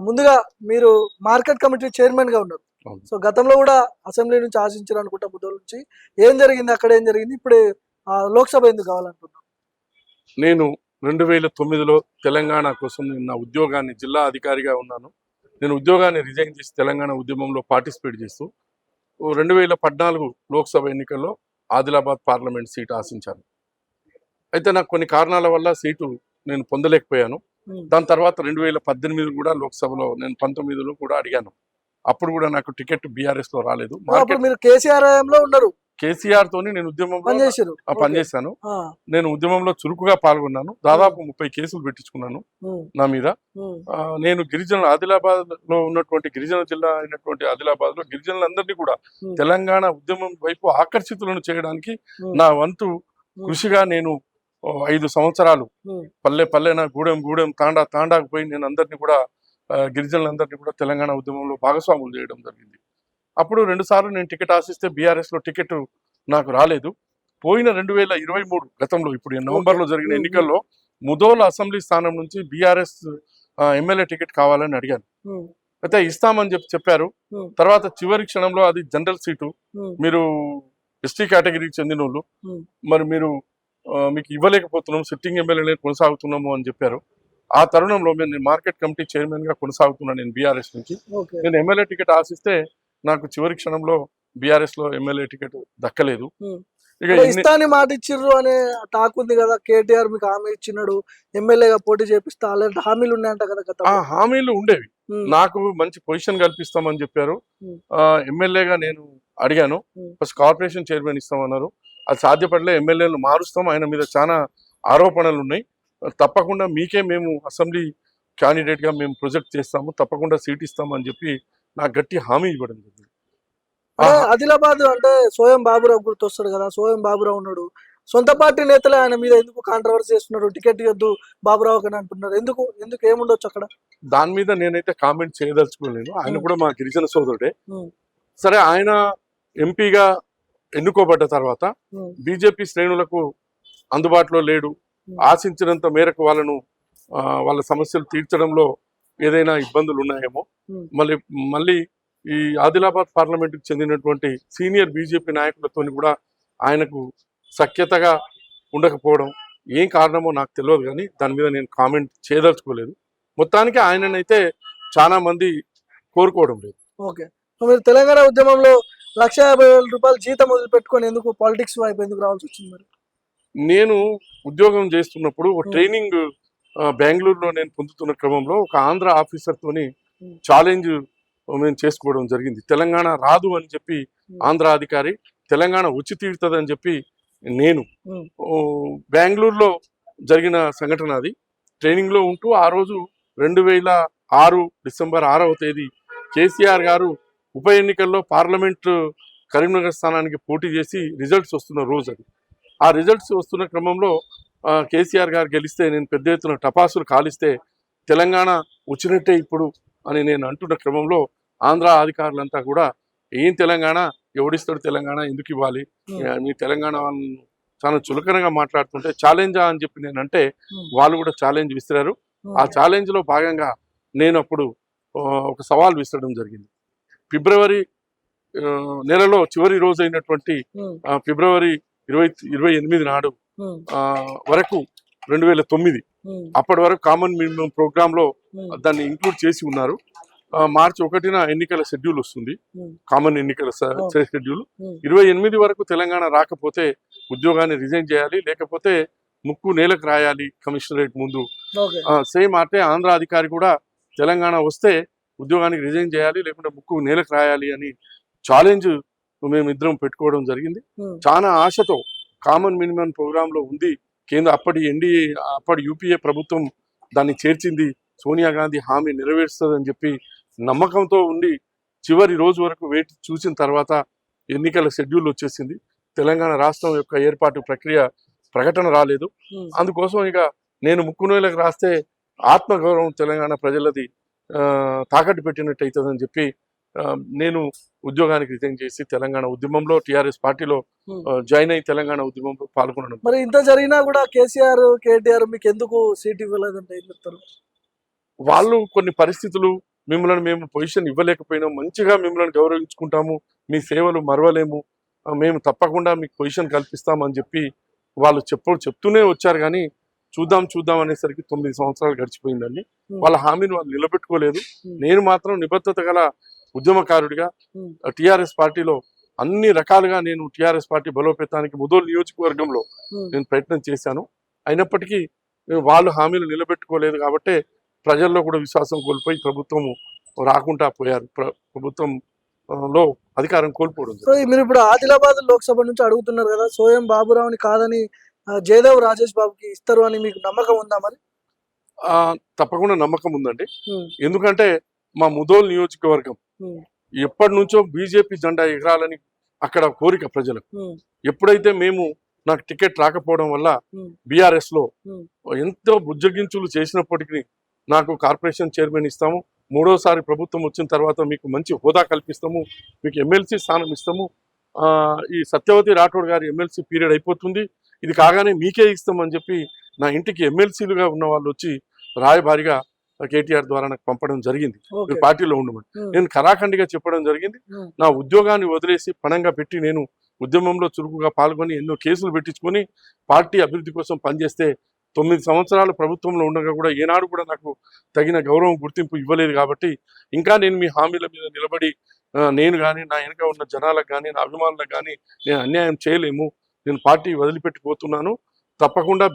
ముందుగా మీరు market committee chairman గా ఉన్నారు. అవును. సో గతంలో కూడా అసెంబ్లీ నుంచి ఆశించారు అనుకుంటా ముద్దోల నుంచి. ఏం జరిగింది అక్కడ, ఏం జరిగింది ఇప్పుడు లోక్సభ ఎందుకు కావాలనుకున్నారు? నేను 2009లో తెలంగాణ కోసం నేను నా ఉద్యోగాన్ని జిల్లా అధికారిగా ఉన్నాను. నేను ఉద్యోగాన్ని రిజైన్ చేసి తెలంగాణ ఉద్యమంలో పార్టిసిపేట్ చేస్తూ 2014 లోక్సభ ఎన్నికల్లో ఆదిలాబాద్ పార్లమెంట్ సీట్ ఆశించాను. అయితే నాకు కొన్ని కారణాల వల్ల సీటు నేను పొందలేకపోయాను. దాని తర్వాత 2018 కూడా లోక్సభలో నేను 19లో కూడా అడిగాను. అప్పుడు కూడా నాకు టికెట్ బీఆర్ఎస్ లో రాలేదు. అప్పుడు మీరు కేసీఆర్ హయాంలో ఉన్నారు, కేసీఆర్ తోని నేను ఉద్యమంలో పనిచేశారు. పనిచేశాను. నేను ఉద్యమంలో చురుకుగా పాల్గొన్నాను. దాదాపు 30 కేసులు పెట్టించుకున్నాను నా మీద. నేను గిరిజనులు ఆదిలాబాద్ లో ఉన్నటువంటి గిరిజన జిల్లా అయినటువంటి ఆదిలాబాద్ లో గిరిజనులందరినీ కూడా తెలంగాణ ఉద్యమం వైపు ఆకర్షితులను చేయడానికి నా వంతు కృషిగా నేను 5 సంవత్సరాలు పల్లె పల్లెన గూడెం గూడెం తాండా తాండాకు పోయి నేను అందరినీ కూడా గిరిజనులందరినీ కూడా తెలంగాణ ఉద్యమంలో భాగస్వాములు చేయడం జరిగింది. అప్పుడు 2 సార్లు నేను టికెట్ ఆశిస్తే బీఆర్ఎస్ లో టికెట్ నాకు రాలేదు. పోయిన 2023 గతంలో ఇప్పుడు నవంబర్లో జరిగిన ఎన్నికల్లో ముదోల్ అసెంబ్లీ స్థానం నుంచి బీఆర్ఎస్ ఎమ్మెల్యే టికెట్ కావాలని అడిగాను. అయితే ఇస్తామని చెప్పారు. తర్వాత చివరి క్షణంలో అది జనరల్ సీటు, మీరు ఎస్టీ కేటగిరీకి చెందిన వాళ్ళు, మరి మీరు మీకు ఇవ్వలేకపోతున్నాం, సిట్టింగ్ ఎమ్మెల్యేనే కొనసాగుతున్నాము అని చెప్పారు. ఆ తరుణంలో నేను మార్కెట్ కమిటీ చైర్మన్ గా కొనసాగుతున్నాను. నేను బీఆర్ఎస్ నుంచి నేను ఎమ్మెల్యే టికెట్ ఆశిస్తే నాకు చివరి క్షణంలో బీఆర్ఎస్ లో ఎమ్మెల్యే టికెట్ దక్కలేదు. ఇక ఇస్తాని మాట ఇచ్చిర్రు అనే టాక్ ఉంది కదా, కేటీఆర్ మీకు హామీ ఇచ్చినాడు ఎమ్మెల్యేగా పోటీ చేపిస్తా, అలాంటి హామీలు ఉన్నాయంట కదా? ఆ హామీలు ఉండేవి, నాకు మంచి పొజిషన్ కల్పిస్తామని చెప్పారు. ఎమ్మెల్యేగా నేను అడిగాను, ఫస్ట్ కార్పొరేషన్ చైర్మన్ ఇస్తామన్నారు. అది సాధ్యపడలే. ఎమ్మెల్యేలు మారుస్తాం, ఆయన మీద చాలా ఆరోపణలు ఉన్నాయి, తప్పకుండా మీకే మేము అసెంబ్లీ క్యాండిడేట్ గా మేము ప్రొజెక్ట్ చేస్తాము, తప్పకుండా సీట్ ఇస్తామని చెప్పి నాకు గట్టి హామీ ఇవ్వడం జరిగింది. ఆదిలాబాద్ అంటే సోయం బాబురావు గుర్తొస్తాడు కదా, సోయం బాబురావు ఉన్నాడు, సొంత పార్టీ నేతలే ఆయన మీద ఎందుకు కాంట్రవర్సీ చేస్తున్నారు, టికెట్ ఇవ్వద్దు బాబురావు అని అంటున్నారు, ఎందుకు ఎందుకు ఏముండొచ్చు అక్కడ? దాని మీద నేనైతే కామెంట్ చేయదలుచుకోలేను. ఆయన కూడా మా గిరిజన సోదరుడే. సరే, ఆయన ఎంపీగా ఎన్నుకోబడ్డ తర్వాత బీజేపీ శ్రేణులకు అందుబాటులో లేడు, ఆశించినంత మేరకు వాళ్ళ సమస్యలు తీర్చడంలో ఏదైనా ఇబ్బందులు ఉన్నాయేమో. మళ్ళీ ఈ ఆదిలాబాద్ పార్లమెంటుకు చెందినటువంటి సీనియర్ బీజేపీ నాయకులతో కూడా ఆయనకు సఖ్యతగా ఉండకపోవడం ఏం కారణమో నాకు తెలియదు, కానీ దాని మీద నేను కామెంట్ చేయదలుచుకోలేదు. మొత్తానికి ఆయననైతే చాలా మంది కోరుకోవడం లేదు. ఓకే, మీరు తెలంగాణ ఉద్యమంలో 1,50,000 జీతం వదిలిపెట్టుకొని ఎందుకు పాలిటిక్స్ వైపు ఎందుకు రావాల్సి వచ్చింది? మరి నేను ఉద్యోగం చేస్తున్నప్పుడు ట్రైనింగ్ బెంగళూరులో నేను పొందుతున్న క్రమంలో ఒక ఆంధ్ర ఆఫీసర్ తోని ఛాలెంజ్ మేము చేసుకోవడం జరిగింది. తెలంగాణ రాదు అని చెప్పి ఆంధ్ర అధికారి, తెలంగాణ వచ్చి తీరుతుంది అని చెప్పి నేను బెంగళూరులో జరిగిన సంఘటన అది. ట్రైనింగ్ లో ఉంటూ ఆ రోజు 2006 డిసెంబర్ 6వ తేదీ కేసీఆర్ గారు ఉప ఎన్నికల్లో పార్లమెంట్ కరీంనగర్ స్థానానికి పోటీ చేసి రిజల్ట్స్ వస్తున్న రోజు అది. ఆ రిజల్ట్స్ వస్తున్న క్రమంలో కేసీఆర్ గారు గెలిస్తే నేను పెద్ద ఎత్తున టపాసులు కాలిస్తే తెలంగాణ వచ్చినట్టే ఇప్పుడు అని నేను అంటున్న క్రమంలో ఆంధ్ర అధికారులంతా కూడా ఏం తెలంగాణ, ఎవడిస్తాడు తెలంగాణ, ఎందుకు ఇవ్వాలి, మీ తెలంగాణ వాళ్ళని చాలా చులకనగా మాట్లాడుతుంటే ఛాలెంజా అని చెప్పి నేను అంటే వాళ్ళు కూడా ఛాలెంజ్ విసిరారు. ఆ ఛాలెంజ్ లో భాగంగా నేను అప్పుడు ఒక సవాల్ విసరడం జరిగింది. ఫిబ్రవరి నెలలో చివరి రోజు అయినటువంటి ఫిబ్రవరి 28 నాడు వరకు 2009 అప్పటి వరకు కామన్ మినిమం ప్రోగ్రామ్ లో దాన్ని ఇంక్లూడ్ చేసి ఉన్నారు. మార్చి 1న ఎన్నికల షెడ్యూల్ వస్తుంది, కామన్ ఎన్నికల షెడ్యూల్. 28 వరకు తెలంగాణ రాకపోతే ఉద్యోగాన్ని రిజైన్ చేయాలి, లేకపోతే ముక్కు నేలకు రాయాలి కమిషనరేట్ ముందు. సేమ్ అంటే ఆంధ్ర అధికారి కూడా తెలంగాణ వస్తే ఉద్యోగానికి రిజైన్ చేయాలి, లేకుంటే ముక్కు నేలకు రాయాలి అని ఛాలెంజ్ మేమిద్దరం పెట్టుకోవడం జరిగింది. చాలా ఆశతో కామన్ మినిమం ప్రోగ్రామ్ లో ఉంది. అప్పటి యూపీఏ ప్రభుత్వం దాన్ని చేర్చింది, సోనియా గాంధీ హామీ నెరవేరుస్తుందని చెప్పి నమ్మకంతో ఉండి చివరి రోజు వరకు వేచి చూసిన తర్వాత ఎన్నికల షెడ్యూల్ వచ్చేసింది. తెలంగాణ రాష్ట్రం యొక్క ఏర్పాటు ప్రక్రియ ప్రకటన రాలేదు. అందుకోసం ఇక నేను ముక్కునోళ్ళకి రాస్తే ఆత్మగౌరవం తెలంగాణ ప్రజలది తాకట్టు పెట్టినట్టు అవుతుందని చెప్పి నేను ఉద్యోగానికి రిజైన్ చేసి తెలంగాణ ఉద్యమంలో టీఆర్ఎస్ పార్టీలో జాయిన్ అయ్యి తెలంగాణ ఉద్యమంలో పాల్గొనడం. మరి ఇంత జరిగినా కూడా కేసీఆర్ కేటీఆర్ మీకు ఎందుకు సీట్ ఇవ్వలేదంటే ఏం చెప్తారు? వాళ్ళు కొన్ని పరిస్థితులు మిమ్మల్ని మేము పొజిషన్ ఇవ్వలేకపోయినాం, మంచిగా మిమ్మల్ని గౌరవించుకుంటాము, మీ సేవలు మరవలేము, మేము తప్పకుండా మీకు పొజిషన్ కల్పిస్తామని చెప్పి వాళ్ళు చెప్తూనే వచ్చారు. కానీ చూద్దాం అనేసరికి 9 సంవత్సరాలు గడిచిపోయిందండి. వాళ్ళ హామీని వాళ్ళు నిలబెట్టుకోలేదు. నేను మాత్రం నిబద్ధత గల ఉద్యమకారుడిగా టిఆర్ఎస్ పార్టీలో అన్ని రకాలుగా నేను టిఆర్ఎస్ పార్టీ బలోపేతానికి ముదోల్ నియోజకవర్గంలో నేను ప్రయత్నం చేశాను. అయినప్పటికీ వాళ్ళు హామీలు నిలబెట్టుకోలేదు కాబట్టి ప్రజల్లో కూడా విశ్వాసం కోల్పోయి ప్రభుత్వం రాకుండా పోయారు. ప్రభుత్వంలో అధికారం కోల్పోవడం. సో మీరు ఇప్పుడు ఆదిలాబాద్ లోక్సభ నుంచి అడుగుతున్నారు కదా, సోయం బాబురావుని కాదని జయదేవ్ రాజేష్ బాబుకి ఇస్తారు అని మీకు నమ్మకం ఉందా మరి? తప్పకుండా నమ్మకం ఉందండి. ఎందుకంటే మా ముదోల్ నియోజకవర్గం ఎప్పటి నుంచో బీజేపీ జెండా ఎగరాలని అక్కడ కోరిక ప్రజలకు. ఎప్పుడైతే నాకు టికెట్ రాకపోవడం వల్ల బీఆర్ఎస్ లో ఎంతో బుజ్జగించులు చేసినప్పటికీ నాకు కార్పొరేషన్ చైర్మన్ ఇస్తాము, 3వసారి ప్రభుత్వం వచ్చిన తర్వాత మీకు మంచి హోదా కల్పిస్తాము, మీకు ఎమ్మెల్సీ స్థానం ఇస్తాము, ఈ సత్యవతి రాఠోడ్ గారి ఎమ్మెల్సీ పీరియడ్ అయిపోతుంది, ఇది కాగానే మీకే ఇస్తామని చెప్పి నా ఇంటికి ఎమ్మెల్సీలుగా ఉన్న వాళ్ళు వచ్చి రాయబారిగా కేటీఆర్ ద్వారా నాకు పంపడం జరిగింది. పార్టీలో ఉండమని నేను ఖరాఖండిగా చెప్పడం జరిగింది. నా ఉద్యోగాన్ని వదిలేసి పణంగా పెట్టి నేను ఉద్యమంలో చురుకుగా పాల్గొని ఎన్నో కేసులు పెట్టించుకొని పార్టీ అభివృద్ధి కోసం పనిచేస్తే 9 సంవత్సరాలు ప్రభుత్వంలో ఉండగా కూడా ఏనాడు కూడా నాకు తగిన గౌరవం గుర్తింపు ఇవ్వలేదు. కాబట్టి ఇంకా నేను మీ హామీల మీద నిలబడి నేను కానీ నా వెనుక ఉన్న జనాలకు కానీ నా అభిమానులకు కానీ నేను అన్యాయం చేయలేము, నేను పార్టీ వదిలిపెట్టిపోతున్నాను, తప్పకుండా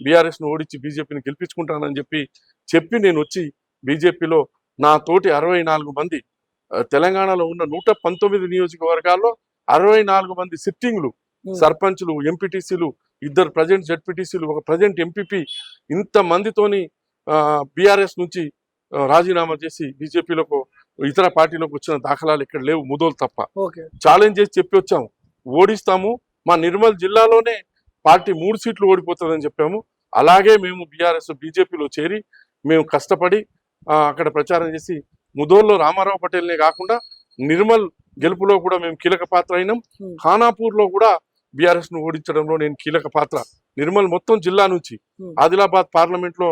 బీఆర్ఎస్ను ఓడించి బీజేపీని గెలిపించుకుంటానని చెప్పి నేను వచ్చి బీజేపీలో నా తోటి 64 మంది తెలంగాణలో ఉన్న 119 నియోజకవర్గాల్లో 64 మంది సిట్టింగ్లు సర్పంచ్లు, ఎంపీటీసీలు, 2 ప్రజెంట్ జెడ్పీటీసీలు, 1 ప్రజెంట్ ఎంపీపీ, ఇంతమందితోని బీఆర్ఎస్ నుంచి రాజీనామా చేసి బీజేపీలోకి ఇతర పార్టీలోకి వచ్చిన దాఖలాలు ఇక్కడ లేవు, ముదోలు తప్ప. ఛాలెంజ్ చేసి చెప్పి వచ్చాము, ఓడిస్తాము, మా నిర్మల్ జిల్లాలోనే పార్టీ 3 సీట్లు ఓడిపోతుందని చెప్పాము. అలాగే మేము బీజేపీలో చేరి మేము కష్టపడి అక్కడ ప్రచారం చేసి ముదోల్లో రామారావు పటేల్నే కాకుండా నిర్మల్ గెలుపులో కూడా మేము కీలక పాత్ర అయినాం. ఖానాపూర్లో కూడా బీఆర్ఎస్ ను ఓడించడంలో నేను కీలక పాత్ర. నిర్మల్ మొత్తం జిల్లా నుంచి ఆదిలాబాద్ పార్లమెంట్ లో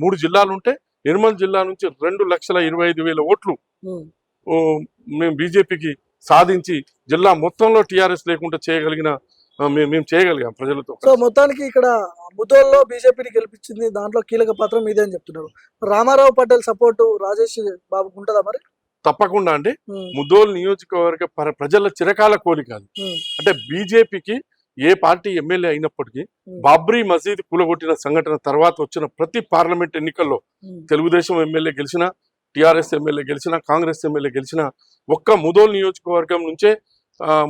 3 జిల్లాలు ఉంటే నిర్మల్ జిల్లా నుంచి 2,25,000 ఓట్లు మేము బీజేపీకి సాధించి జిల్లా మొత్తంలో టీఆర్ఎస్ లేకుండా మేము చేయగలిగాం ప్రజలతో. సో మొత్తానికి ఇక్కడ ముదోల్లో బీజేపీని గెలిపించింది, దాంట్లో కీలక పాత్ర మీదే అని చెప్తున్నారు. రామారావు పటేల్ సపోర్టు రాజేష్ బాబుకు ఉంటుందా మరి? తప్పకుండా అండి. ముదోల్ నియోజకవర్గ ప్రజల చిరకాల కోరిక అది. అంటే బీజేపీకి ఏ పార్టీ ఎమ్మెల్యే అయినప్పటికీ బాబ్రీ మసీద్ కూలగొట్టిన సంఘటన తర్వాత వచ్చిన ప్రతి పార్లమెంట్ ఎన్నికల్లో తెలుగుదేశం ఎమ్మెల్యే గెలిచినా, టీఆర్ఎస్ ఎమ్మెల్యే గెలిచినా, కాంగ్రెస్ ఎమ్మెల్యే గెలిచినా ఒక్క ముదోల్ నియోజకవర్గం నుంచే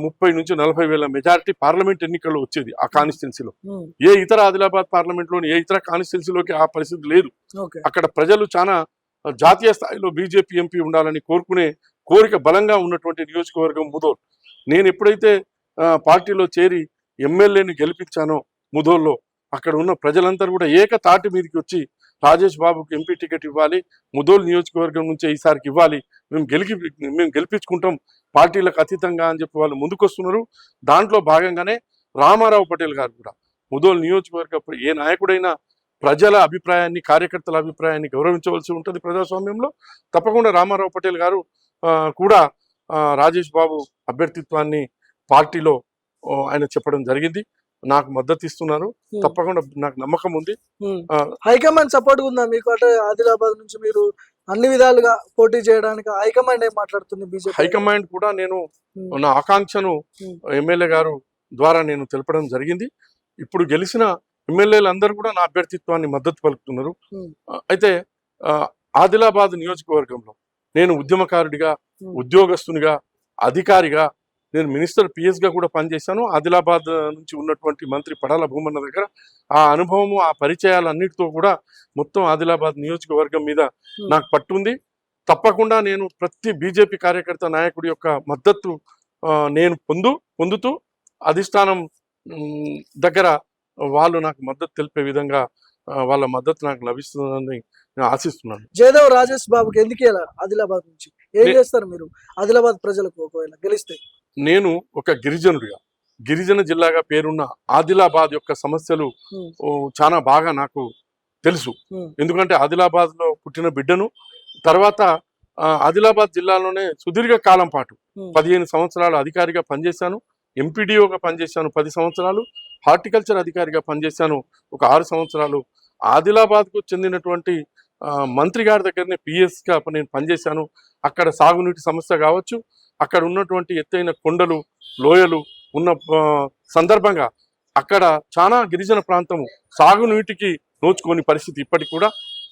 30 నుంచి 40 వేల మెజారిటీ పార్లమెంట్ ఎన్నికల్లో వచ్చేది ఆ కాన్స్టిట్యున్సీలో. ఏ ఇతర ఆదిలాబాద్ పార్లమెంట్ లోని ఏ ఇతర కాన్స్టిట్యున్సీలోకి ఆ పరిస్థితి లేదు. అక్కడ ప్రజలు చాలా జాతీయ స్థాయిలో బీజేపీ ఎంపీ ఉండాలని కోరుకునే కోరిక బలంగా ఉన్నటువంటి నియోజకవర్గం ముదోల్. నేను ఎప్పుడైతే పార్టీలో చేరి ఎమ్మెల్యేని గెలిపించానో ముదోల్లో అక్కడ ఉన్న ప్రజలందరూ కూడా ఏకతాటి మీదకి వచ్చి రాజేష్ బాబుకి ఎంపీ టికెట్ ఇవ్వాలి, ముదోల్ నియోజకవర్గం నుంచే ఈసారికి ఇవ్వాలి, మేము గెలిపించుకుంటాం పార్టీలకు అతీతంగా అని చెప్పి వాళ్ళు ముందుకొస్తున్నారు. దాంట్లో భాగంగానే రామారావు పటేల్ గారు కూడా ముదోల్ నియోజకవర్గ ఏ నాయకుడైనా ప్రజల అభిప్రాయాన్ని, కార్యకర్తల అభిప్రాయాన్ని గౌరవించవలసి ఉంటుంది ప్రజాస్వామ్యంలో. తప్పకుండా రామారావు పటేల్ గారు కూడా రాజేష్ బాబు అభ్యర్థిత్వాన్ని పార్టీలో ఆయన చెప్పడం జరిగింది. నాకు మద్దతు ఇస్తున్నారు. తప్పకుండా నాకు నమ్మకం ఉంది. హైకమాండ్ సపోర్ట్ ఉందా మీకు? అంటే ఆదిలాబాద్ నుంచి మీరు అన్ని విధాలుగా పోటీ చేయడానికి హైకమాండ్ ఏం మాట్లాడుతుంది? బీజేపీ హైకమాండ్ కూడా నేను నా ఆకాంక్షను ఎమ్మెల్యే గారు ద్వారా నేను తెలపడం జరిగింది. ఇప్పుడు గెలిచిన ఎమ్మెల్యేలు అందరూ కూడా నా అభ్యర్థిత్వాన్ని మద్దతు పలుకుతున్నారు. అయితే ఆదిలాబాద్ నియోజకవర్గంలో నేను ఉద్యమకారుడిగా, ఉద్యోగస్తునిగా, అధికారిగా, నేను మినిస్టర్ పిఎస్ గా కూడా పనిచేశాను. ఆదిలాబాద్ నుంచి ఉన్నటువంటి మంత్రి పడాల భూమన్న దగ్గర ఆ అనుభవము, ఆ పరిచయాలన్నిటితో కూడా మొత్తం ఆదిలాబాద్ నియోజకవర్గం మీద నాకు పట్టుంది. తప్పకుండా నేను ప్రతి బీజేపీ కార్యకర్త నాయకుడి యొక్క మద్దతు నేను పొందుతూ అధిష్టానం దగ్గర వాళ్ళు నాకు మద్దతు తెలిపే విధంగా వాళ్ళ మద్దతు నాకు లభిస్తుందని నేను ఆశిస్తున్నాను. జయదేవ్ రాజేష్ బాబుకి ఎందుకు ఆదిలాబాద్ నుంచి ఏం చేస్తారు మీరు ఆదిలాబాద్ ప్రజలకు ఒకవేళ గెలిస్తే? నేను ఒక గిరిజన జిల్లాగా పేరున్న ఆదిలాబాద్ యొక్క సమస్యలు చాలా బాగా నాకు తెలుసు. ఎందుకంటే ఆదిలాబాద్ లో పుట్టిన బిడ్డను, తర్వాత ఆదిలాబాద్ జిల్లాలోనే సుదీర్ఘ కాలం పాటు ఉమ్, 15 సంవత్సరాలు అధికారిగా పనిచేశాను. ఎంపీడీఓగా పనిచేశాను 10 సంవత్సరాలు. హార్టికల్చర్ అధికారిగా పనిచేశాను ఒక 6 సంవత్సరాలు. ఆదిలాబాద్కు చెందినటువంటి మంత్రి గారి దగ్గరనే పిఎస్గా నేను పనిచేశాను. అక్కడ సాగునీటి సమస్య కావచ్చు, అక్కడ ఉన్నటువంటి ఎత్తైన కొండలు లోయలు ఉన్న సందర్భంగా అక్కడ చాలా గిరిజన ప్రాంతము సాగునీటికి నోచుకోని పరిస్థితి. ఇప్పటికి కూడా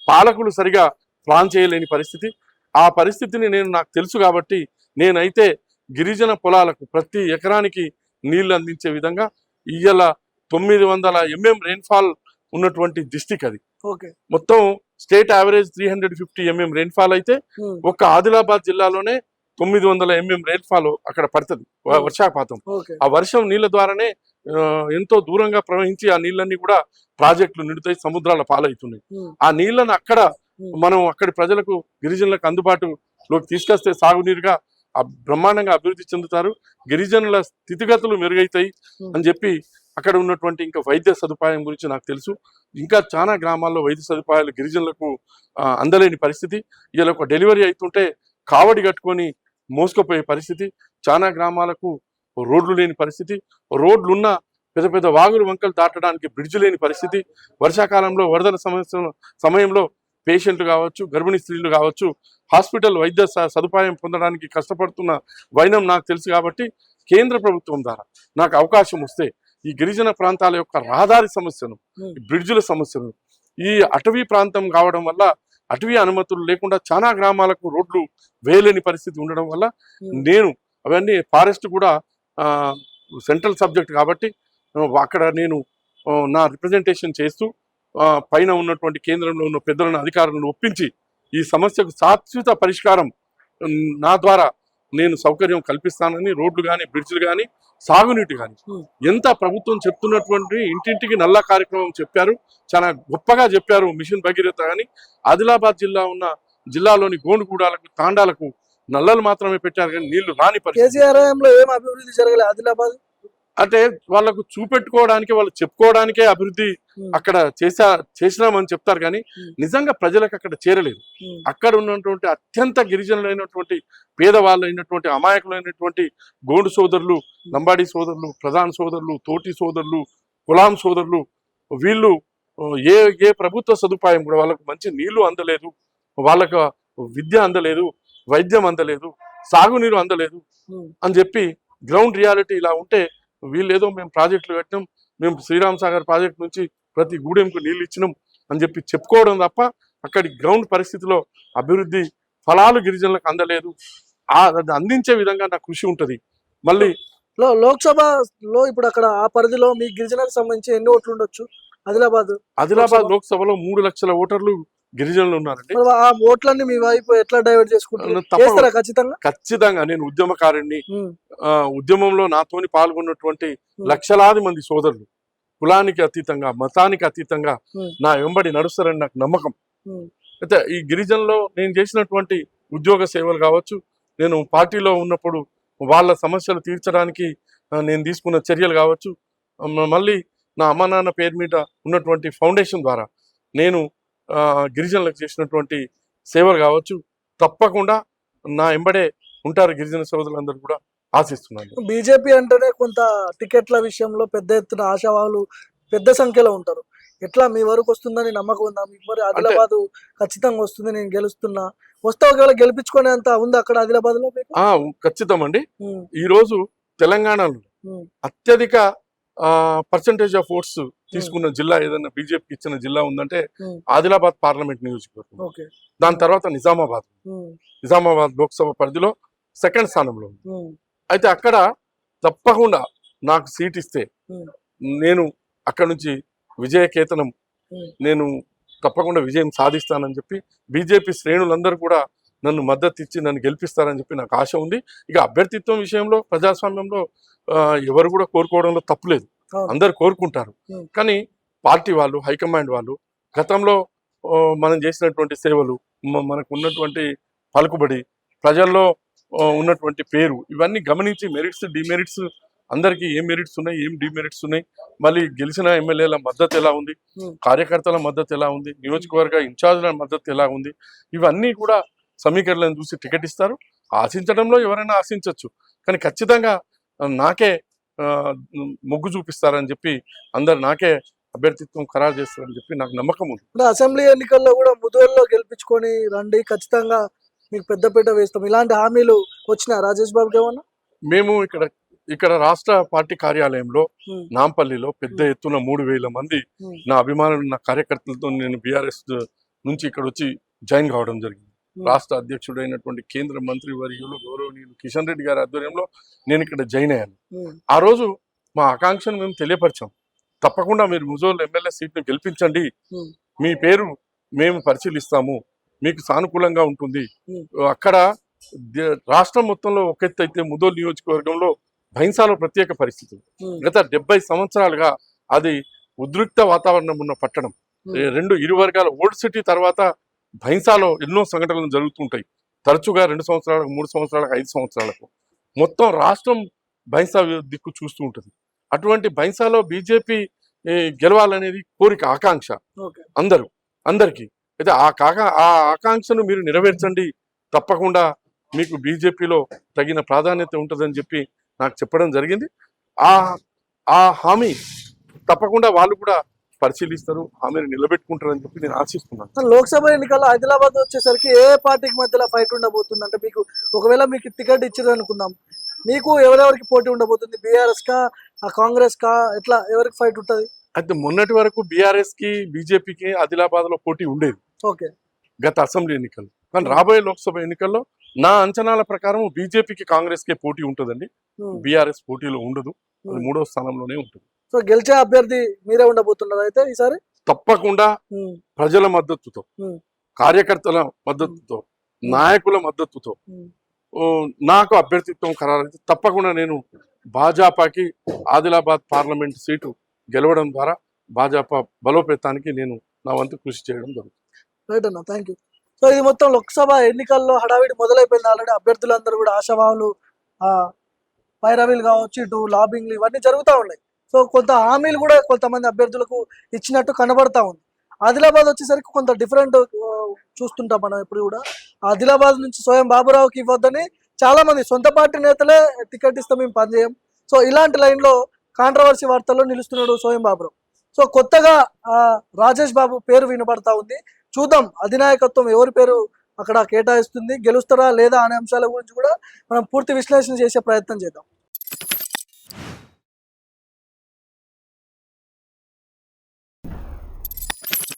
పాలకులు సరిగా ప్లాన్ చేయలేని పరిస్థితి. ఆ పరిస్థితిని నాకు తెలుసు కాబట్టి నేనైతే గిరిజన పొలాలకు ప్రతి ఎకరానికి నీళ్లు అందించే విధంగా ఇయ్యాల 900 mm రెయిన్ఫాల్ ఉన్నటువంటి డిస్టిక్ అది. ఓకే. మొత్తం స్టేట్ యావరేజ్ 350 mm రెయిన్ఫాల్ అయితే ఉమ్, ఒక్క ఆదిలాబాద్ జిల్లాలోనే 900 mm రెయిన్ఫాల్ అక్కడ పడుతుంది వర్షాపాతం. ఓకే. ఆ వర్షం నీళ్ళ ద్వారానే ఎంతో దూరంగా ప్రవహించి ఆ నీళ్ళన్నీ కూడా ప్రాజెక్టులు నిండుతాయి, సముద్రాల పాలవుతున్నాయి. ఉమ్, ఆ నీళ్ళను అక్కడ ఉమ్, మనం అక్కడి ప్రజలకు గిరిజనులకు అందుబాటులోకి తీసుకొస్తే సాగునీరుగా బ్రహ్మాండంగా అభివృద్ధి చెందుతారు, గిరిజనుల స్థితిగతులు మెరుగైతాయి అని చెప్పి అక్కడ ఉన్నటువంటి ఇంకా వైద్య సదుపాయం గురించి నాకు తెలుసు. ఇంకా చాలా గ్రామాల్లో వైద్య సదుపాయాలు గిరిజనులకు అందలేని పరిస్థితి. ఇలా ఒక డెలివరీ అవుతుంటే కావడి కట్టుకొని మోసుకుపోయే పరిస్థితి. చాలా గ్రామాలకు రోడ్లు లేని పరిస్థితి, రోడ్లున్న పెద్ద పెద్ద వాగులు వంకలు దాటడానికి బ్రిడ్జ్ లేని పరిస్థితి. వర్షాకాలంలో వరదల సమయంలో పేషెంట్లు కావచ్చు, గర్భిణీ స్త్రీలు కావచ్చు, హాస్పిటల్ వైద్య సదుపాయం పొందడానికి కష్టపడుతున్న వైనం నాకు తెలుసు. కాబట్టి కేంద్ర ప్రభుత్వం ద్వారా నాకు అవకాశం వస్తే ఈ గిరిజన ప్రాంతాల యొక్క రహదారి సమస్యను, బ్రిడ్జిల సమస్యను, ఈ అటవీ ప్రాంతం కావడం వల్ల అటవీ అనుమతులు లేకుండా చాలా గ్రామాలకు రోడ్లు వేయలేని పరిస్థితి ఉండడం వల్ల నేను అవన్నీ ఫారెస్ట్ కూడా సెంట్రల్ సబ్జెక్ట్ కాబట్టి అక్కడ నేను నా రిప్రజెంటేషన్ చేస్తూ పైన ఉన్నటువంటి కేంద్రంలో ఉన్న పెద్దలను అధికారులను ఒప్పించి ఈ సమస్యకు శాశ్వత పరిష్కారం నా ద్వారా నేను సౌకర్యం కల్పిస్తానని, రోడ్లు కానీ బ్రిడ్జ్లు కానీ సాగునీటి కానీ ఎంత ప్రభుత్వం చెప్తున్నటువంటి ఇంటింటికి నల్ల కార్యక్రమం చెప్పారు, చాలా గొప్పగా చెప్పారు మిషన్ భగీరథ. కానీ ఆదిలాబాద్ జిల్లాలోని గోండుగూడాలకు తాండాలకు నల్లలు మాత్రమే పెట్టారు కానీ నీళ్లు రాని పరిస్థితి. కేసీఆర్ హయాంలో ఏం అభివృద్ధి జరగలేదు ఆదిలాబాద్ అంటే వాళ్ళకు చూపెట్టుకోవడానికి, వాళ్ళు చెప్పుకోవడానికే అభివృద్ధి అక్కడ చేసినామని చెప్తారు కానీ నిజంగా ప్రజలకు అక్కడ చేరలేదు. అక్కడ ఉన్నటువంటి అత్యంత గిరిజనులైనటువంటి పేదవాళ్ళైనటువంటి అమాయకులైనటువంటి గోండు సోదరులు, లంబాడీ సోదరులు, ప్రధాన సోదరులు, తోటి సోదరులు, కులాం సోదరులు, వీళ్ళు ఏ ప్రభుత్వ సదుపాయం కూడా వాళ్ళకు మంచి నీళ్లు అందలేదు, వాళ్ళకు విద్య అందలేదు, వైద్యం అందలేదు, సాగునీరు అందలేదు అని చెప్పి గ్రౌండ్ రియాలిటీ ఇలా ఉంటే వీళ్ళేదో మేము ప్రాజెక్టులు కట్టినాం, మేము శ్రీరామ్ సాగర్ ప్రాజెక్ట్ నుంచి ప్రతి గూడెంకు నీళ్ళు ఇచ్చినాం అని చెప్పి చెప్పుకోవడం తప్ప అక్కడి గ్రౌండ్ పరిస్థితిలో అభివృద్ధి ఫలాలు గిరిజనులకు అందలేదు. అది అందించే విధంగా నా కృషి ఉంటుంది. మళ్ళీ లోక్సభలో ఇప్పుడు అక్కడ ఆ పరిధిలో మీ గిరిజనకు సంబంధించి ఎన్ని ఓట్లు ఉండొచ్చు? ఆదిలాబాద్ లోక్సభలో 3 లక్షల ఓటర్లు గిరిజనులు ఉన్నారండి. ఆ ఓట్లన్నీ మీ వైపు ఎట్లా డైవర్ట్ చేసుకుంటారు? ఖచ్చితంగా నేను ఉద్యమకారుణ్ణి. ఉద్యమంలో నాతోని పాల్గొన్నటువంటి లక్షలాది మంది సోదరులు కులానికి అతీతంగా, మతానికి అతీతంగా నా వెంబడి నడుస్తారని నాకు నమ్మకం. అయితే ఈ గిరిజనులో నేను చేసినటువంటి ఉద్యోగ సేవలు కావచ్చు, నేను పార్టీలో ఉన్నప్పుడు వాళ్ళ సమస్యలు తీర్చడానికి నేను తీసుకున్న చర్యలు కావచ్చు, మళ్ళీ నా అమ్మ నాన్న పేరు మీద ఉన్నటువంటి ఫౌండేషన్ ద్వారా నేను గిరిజనులకు చేసినటువంటి సేవలు కావచ్చు, తప్పకుండా నా ఎంబడే ఉంటారు గిరిజన సోదరులందరూ కూడా ఆశిస్తున్నాను. బీజేపీ అంటేనే కొంత టికెట్ల విషయంలో పెద్ద ఎత్తున ఆశావాహులు పెద్ద సంఖ్యలో ఉంటారు. ఎట్లా మీ వరకు వస్తుందని నమ్మకం ఉందా మీకు? మరి ఆదిలాబాద్ ఖచ్చితంగా వస్తుంది, నేను గెలుస్తున్నా, వస్తే ఒకవేళ గెలిపించుకునేంత ఉంది అక్కడ ఆదిలాబాద్ లో? ఖచ్చితం అండి. ఈ రోజు తెలంగాణలో అత్యధిక పర్సంటేజ్ ఆఫ్ ఓట్స్ తీసుకున్న జిల్లా ఏదైనా బీజేపీకి ఇచ్చిన జిల్లా ఉందంటే ఆదిలాబాద్ పార్లమెంట్ నియోజకవర్గం. దాని తర్వాత నిజామాబాద్ లోక్సభ పరిధిలో సెకండ్ స్థానంలో ఉంది. అయితే అక్కడ తప్పకుండా నాకు సీట్ ఇస్తే నేను అక్కడ నుంచి విజయకేతనం నేను తప్పకుండా విజయం సాధిస్తానని చెప్పి బీజేపీ శ్రేణులందరూ కూడా నన్ను మద్దతు ఇచ్చి నన్ను గెలిపిస్తారని చెప్పి నాకు ఆశ ఉంది. ఇక అభ్యర్థిత్వం విషయంలో ప్రజాస్వామ్యంలో ఎవరు కూడా కోరుకోవడంలో తప్పులేదు, అందరు కోరుకుంటారు. కానీ పార్టీ వాళ్ళు, హైకమాండ్ వాళ్ళు గతంలో మనం చేసినటువంటి సేవలు, మనకు ఉన్నటువంటి పలుకుబడి, ప్రజల్లో ఉన్నటువంటి పేరు, ఇవన్నీ గమనించి మెరిట్స్ డిమెరిట్స్, అందరికీ ఏం మెరిట్స్ ఉన్నాయి, ఏం డిమెరిట్స్ ఉన్నాయి, మళ్ళీ గెలిచిన ఎమ్మెల్యేల మద్దతు ఎలా ఉంది, కార్యకర్తల మద్దతు ఎలా ఉంది, నియోజకవర్గ ఇన్ఛార్జ్ల మద్దతు ఎలా ఉంది, ఇవన్నీ కూడా సమీకరణలను చూసి టికెట్ ఇస్తారు. ఆశించడంలో ఎవరైనా ఆశించవచ్చు, కానీ ఖచ్చితంగా నాకే మొగ్గు చూపిస్తారని చెప్పి అందరు నాకే అభ్యర్థిత్వం ఖరారు చేస్తారని చెప్పి నాకు నమ్మకం ఉంది. అంటే అసెంబ్లీ ఎన్నికల్లో కూడా ముదోల్లో గెలిపించుకొని రండి, ఖచ్చితంగా మీకు పెద్దపీట వేస్తాం, ఇలాంటి హామీలు వచ్చినా రాజేష్ బాబుకి ఏమన్నా? మేము ఇక్కడ రాష్ట్ర పార్టీ కార్యాలయంలో ఉమ్, నాంపల్లిలో పెద్ద ఎత్తున 3,000 మంది ఉమ్, నా అభిమానులు, నా కార్యకర్తలతో నేను బీఆర్ఎస్ నుంచి ఇక్కడ వచ్చి జాయిన్ కావడం జరిగింది. రాష్ట్ర అధ్యక్షుడైనటువంటి కేంద్ర మంత్రి వర్యులు గౌరవనీయులు కిషన్ రెడ్డి గారి ఆధ్వర్యంలో నేను ఇక్కడ జాయిన్ అయ్యాను. ఉమ్, ఆ రోజు మా ఆకాంక్షను మేము తెలియపరిచాం. తప్పకుండా మీరు ముజోల్ ఎమ్మెల్యే సీట్ను గెలిపించండి, ఉమ్, మీ పేరు మేము పరిశీలిస్తాము, మీకు సానుకూలంగా ఉంటుంది. ఉమ్, అక్కడ రాష్ట్రం మొత్తంలో ఒక ఎత్తు అయితే ముదోల్ నియోజకవర్గంలో భైంసాలో ప్రత్యేక పరిస్థితులు. ఉమ్, గత 70 సంవత్సరాలుగా అది ఉద్రిక్త వాతావరణం ఉన్న పట్టణం. ఇరు వర్గాల ఓల్డ్ సిటీ తర్వాత భైంసాలో ఎన్నో సంఘటనలు జరుగుతుంటాయి. తరచుగా 2 సంవత్సరాలకు, 3 సంవత్సరాలకు, 5 సంవత్సరాలకు మొత్తం రాష్ట్రం భైంసా దిక్కు చూస్తూ ఉంటుంది. అటువంటి భైంసాలో బీజేపీ గెలవాలనేది కోరిక, ఆకాంక్ష ఓకే. అందరికీ. అయితే ఆ ఆకాంక్షను మీరు నెరవేర్చండి, తప్పకుండా మీకు బీజేపీలో తగిన ప్రాధాన్యత ఉంటుందని చెప్పి నాకు చెప్పడం జరిగింది. ఆ హామీ తప్పకుండా వాళ్ళు కూడా పరిశీలిస్తారు, హామీని నిలబెట్టుకుంటారని చెప్పి నేను ఆశిస్తున్నాను. లోక్సభ ఎన్నికల్లో ఆదిలాబాద్ వచ్చేసరికి ఏ పార్టీకి మధ్యలో ఫైట్ ఉండబోతుంది అంటే, మీకు ఒకవేళ మీకు టికెట్ ఇచ్చారు అనుకుందాం, మీకు ఎవరెవరికి పోటీ ఉండబోతుంది? బీఆర్ఎస్ కా, కాంగ్రెస్ కా, ఎట్లా ఎవరికి ఫైట్ ఉంటుంది? అయితే మొన్నటి వరకు బీఆర్ఎస్ కి బీజేపీకి ఆదిలాబాద్ లో పోటీ ఉండేది ఓకే. గత అసెంబ్లీ ఎన్నికల్లో. కానీ రాబోయే లోక్సభ ఎన్నికల్లో నా అంచనాల ప్రకారం బీజేపీకి కాంగ్రెస్ కే పోటీ ఉంటుందండి. బీఆర్ఎస్ పోటీలో ఉండదు, అది 3వ స్థానంలోనే ఉంటుంది. సో గెలిచే అభ్యర్థి మీరే ఉండబోతున్నారు అయితే ఈసారి? తప్పకుండా ప్రజల మద్దతుతో, కార్యకర్తల మద్దతుతో, నాయకుల మద్దతుతో నాకు అభ్యర్థిత్వం ఖరారైతే తప్పకుండా నేను భాజపాకి ఆదిలాబాద్ పార్లమెంట్ సీటు గెలవడం ద్వారా భాజపా బలోపేతానికి నేను నా వంతు కృషి చేయడం జరుగుతుంది. రైట్ అన్న, థ్యాంక్ యూ. సో ఇది మొత్తం లోక్సభ ఎన్నికల్లో హడావిడి మొదలైపోయింది ఆల్రెడీ. అభ్యర్థులందరూ కూడా ఆశావాహులు, పైరవీలు కావచ్చు, ఇటు లాబింగ్లు ఇవన్నీ జరుగుతూ ఉన్నాయి. సో కొంత హామీలు కూడా కొంతమంది అభ్యర్థులకు ఇచ్చినట్టు కనబడతా ఉంది. ఆదిలాబాద్ వచ్చేసరికి కొంత డిఫరెంట్ చూస్తుంటాం మనం ఎప్పుడు కూడా. ఆదిలాబాద్ నుంచి స్వయం బాబురావుకి ఇవ్వద్దని చాలా మంది సొంత పార్టీ నేతలే టికెట్ ఇస్తే మేము పనిచేయం. సో ఇలాంటి లైన్లో కాంట్రవర్సీ వార్తల్లో నిలుస్తున్నాడు స్వయం బాబురావు. సో కొత్తగా రాజేష్ బాబు పేరు వినబడతా ఉంది. చూద్దాం అధినాయకత్వం ఎవరి పేరు అక్కడ కేటాయిస్తుంది, గెలుస్తారా లేదా అనే అంశాల గురించి కూడా మనం పూర్తి విశ్లేషణ చేసే ప్రయత్నం చేద్దాం.